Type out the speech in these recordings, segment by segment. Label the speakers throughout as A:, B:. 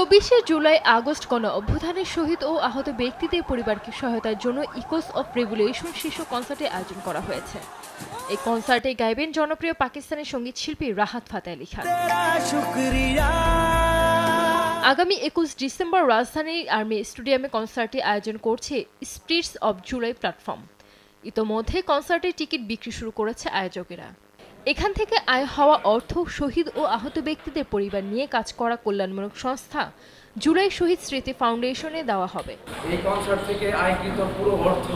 A: ২৪শে July August গণ অভ্যুত্থানের শহীদ ও আহত ব্যক্তিদের পরিবারকে সহায়তার জন্য ইকোস অফ রেভুলেশন শীর্ষক কনসার্টের আয়োজন করা হয়েছে। এই কনসার্টে গাইবেন জনপ্রিয় পাকিস্তানি সঙ্গীত শিল্পী রাহাত ফাতে আলী খান। আগামী ২১ ডিসেম্বর রাজধানীর আর্মি স্টেডিয়ামে কনসার্টটি আয়োজন করছে স্পিরিটস অব জুলাই প্ল্যাটফর্ম। ইতোমধ্যে কনসার্টের টিকিট বিক্রি শুরু করেছে আয়োজকেরা। এখান থেকে আয় হওয়া অর্থ শহীদ ও আহত ব্যক্তিদের পরিবার নিয়ে কাজ করা কল্যাণমূলক সংস্থা জুলাই শহীদ স্মৃতি ফাউন্ডেশনে দেওয়া হবে।
B: এই কনসার্ট থেকে আয়কৃত পুরো অর্থ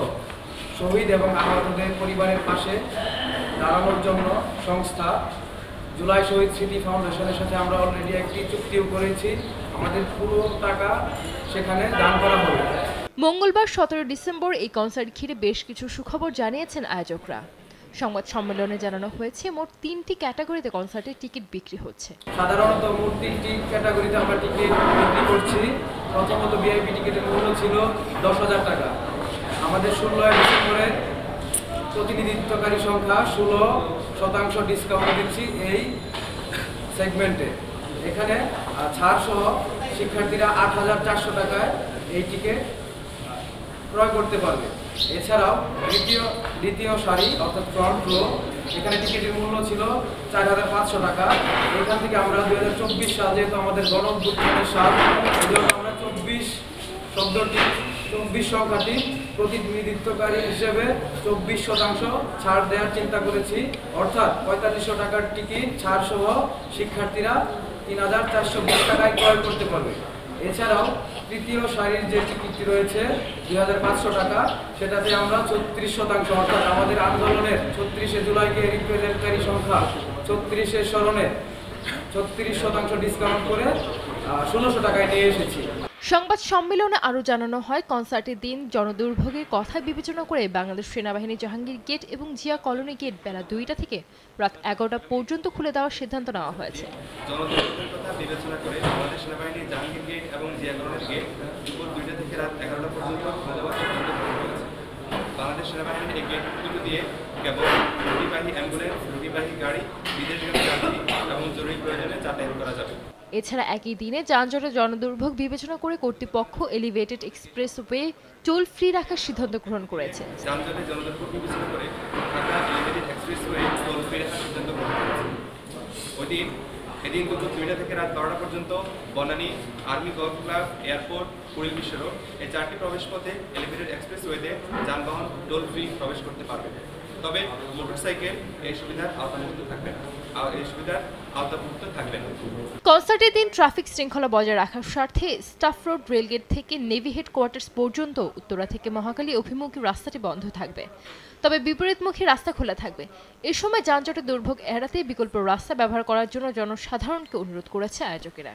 B: শহীদ এবং আহতদের পরিবারের পাশে দাঁড়ানোর জন্য সংস্থা জুলাই শহীদ স্মৃতি ফাউন্ডেশনের সাথে আমরা অলরেডি একটি চুক্তিও করেছি। আমাদের পুরো টাকা সেখানে দান করা হবে।
A: মঙ্গলবার ১৭ ডিসেম্বর এই কনসার্ট ঘিরে বেশ কিছু সুখবর জানিয়েছেন আয়োজকরা। সংবাদ সম্মেলনে জানানো হয়েছে মোট ৩টি ক্যাটাগরিতে কনসার্টের টিকিট বিক্রি হচ্ছে।
B: সাধারণত মোট ৩টি ক্যাটাগরিতে আমরা টিকিট বিক্রি করছি। প্রথমত ভিআইপি টিকিটের মূল্য ছিল ১০,০০০ টাকা। আমাদের ১৬ ডিসেম্বরে প্রতিনিধিত্বকারী সংখ্যা ১৬% ডিসকাউন্ট দিচ্ছি এই সেগমেন্টে। এখানে ছাড় সহ শিক্ষার্থীরা ৮,৪০০ টাকায় এই টিকিট ক্রয় করতে পারবে। এছাড়াও দ্বিতীয় সারি অর্থাৎ ফ্রন্ট রো, এখানে টিকিটের মূল্য ছিল ৪,৫০০ টাকা। এখান থেকে আমরা ২০২৪ সাল, যেহেতু আমাদের গণ অভ্যুত্থানের সাল, এজন্য আমরা ২৪ সংখ্যাটি প্রতিনিধিত্বকারী হিসেবে ২৪% ছাড় দেওয়ার চিন্তা করেছি। অর্থাৎ ৪৫০০ টাকার টিকিট ছাড় সহ শিক্ষার্থীরা ৩,৪২০ টাকায় ক্রয় করতে পারবে। এছাড়াও তৃতীয় সারির যে টিকিটটি রয়েছে ২,৫০০ টাকা, সেটাতে আমরা ৩৬%, অর্থাৎ আমাদের আন্দোলনের ৩৬শে জুলাইকে রিপ্রেজেন্টকারী সংখ্যা ৩৬-এর স্মরণে ৩৬% ডিসকাউন্ট করে ১৬০০ টাকায় নিয়ে এসেছি।
A: সংবাদ সম্মেলনে আরও জানানো হয়, কনসার্টের দিন জনদুর্ভোগের কথা বিবেচনা করে বাংলাদেশ সেনাবাহিনী জাহাঙ্গীর গেট এবং জিয়া কলোনি গেট বেলা ২টা থেকে রাত ১১টা পর্যন্ত খুলে দেওয়ার সিদ্ধান্ত নেওয়া হয়েছে।
C: জনদুর্ভোগের কথা বিবেচনা করে বাংলাদেশ সেনাবাহিনী জাহাঙ্গীর গেট এবং জিয়া কলোনি গেট দুপুর ২টা থেকে রাত ১১টা পর্যন্ত খুলে দেওয়ার সিদ্ধান্ত গ্রহণ করেছে। বাংলাদেশ সেনাবাহিনীর এই গেটগুলো দিয়ে কেবল রুগীবাহী অ্যাম্বুলেন্স, রুগীবাহী গাড়ি, বিদেশগামী যাত্রী এবং জরুরি প্রয়োজনে যাতায়াত করা যাবে।
A: এছাড়া একই দিনে যানজটের জনদুর্ভোগ বিবেচনা করে কর্তৃপক্ষ এলিভেটেড এক্সপ্রেসওয়ে টোল ফ্রি রাখার সিদ্ধান্ত গ্রহণ করেছে।
C: যানজটের জনদুর্ভোগ বিবেচনা করে Dhaka elevated expressway toll free রাখার সিদ্ধান্ত গ্রহণ করেছে। এদিন দুপুর ২টা থেকে রাত ১২টা পর্যন্ত Banani, army golf club, airport, Kuril বিশ্ব রোড, এই ৪টি প্রবেশ পথে এলিভেটেড এক্সপ্রেসওয়েতে যানবাহন টোল ফ্রি প্রবেশ করতে পারবে। তবে মোটরসাইকেল এই সুবিধার আওতাভুক্ত থাকবে না।
A: কনসার্টের দিন ট্রাফিক শৃঙ্খলা বজায় রাখার স্বার্থে স্টাফ রোড, রেলগেট থেকে নেভি হেডকোয়ার্টার্স পর্যন্ত উত্তরা থেকে মহাখালী অভিমুখী রাস্তাটি বন্ধ থাকবে। তবে বিপরীতমুখী রাস্তা খোলা থাকবে। এ সময় যানজটের দুর্ভোগ এড়াতে বিকল্প রাস্তা ব্যবহার করার জন্য জনসাধারণকে অনুরোধ করেছে আয়োজকেরা।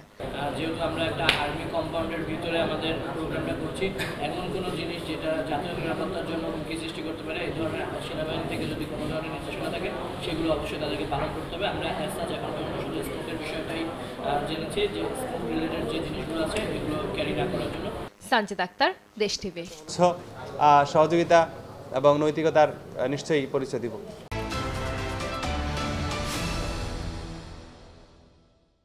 D: যেহেতু আমরা একটা আর্মি কম্পাউন্ডের ভিতরে আমাদের প্রোগ্রামটা করছি, এমন কোনো জিনিস যেটা জাতীয় নিরাপত্তার জন্য হুমকি সৃষ্টি করতে পারে, এই ধরনের সেনাবাহিনী থেকে যদি কোনো ধরনের নির্দেশনা থাকে সেগুলো অবশ্যই তাদেরকে পালন করতে হবে। আমরা এখন শুধু স্মোকের বিষয়টাই জেনেছি, যে স্মোক রিলেটেড যে জিনিসগুলো আছে এগুলো ক্যারি না করার জন্য।
A: সানজিদ আক্তার, দেশ টিভি।
E: সহযোগিতা এবং নৈতিকতার নিশ্চয়ই পরিচয় দিব।